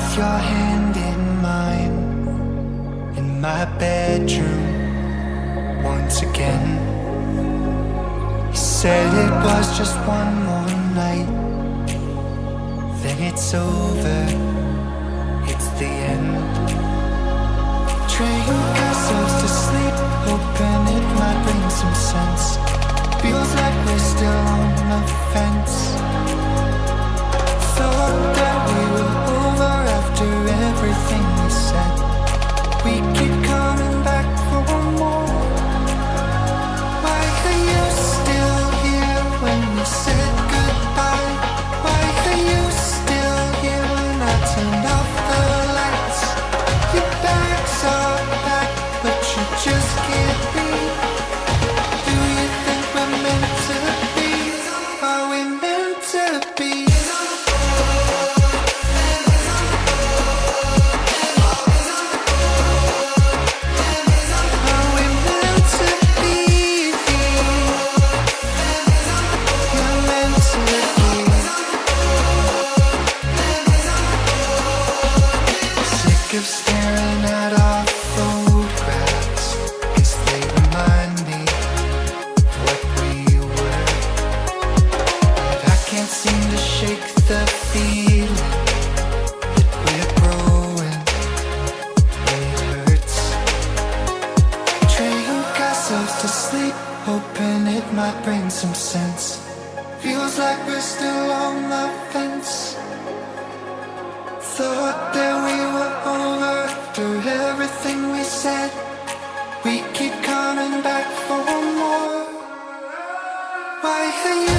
with your hand in mine in my bedroom once again. You said it was just one more night, then it's over, it's the end. Train ourselves to sleep, hoping it might bring some sense. Feels like we're still on the fence. Thought that we were over after everything we said. We keep coming back for one more. Why are you still here when we said goodbye? Why are you still here when I turned off the lights? Your bags are back, but you just can't be. Do you think we're meant to be? Are we meant to be? Of staring at our photographs, 'cause they remind me of what we were. But I can't seem to shake the feeling that we're growing, and it hurts. Train ourselves to sleep, hoping it might bring some sense. Feels like we're still on the fence. Thought that we were over after everything we said. We keep coming back for more. Why are you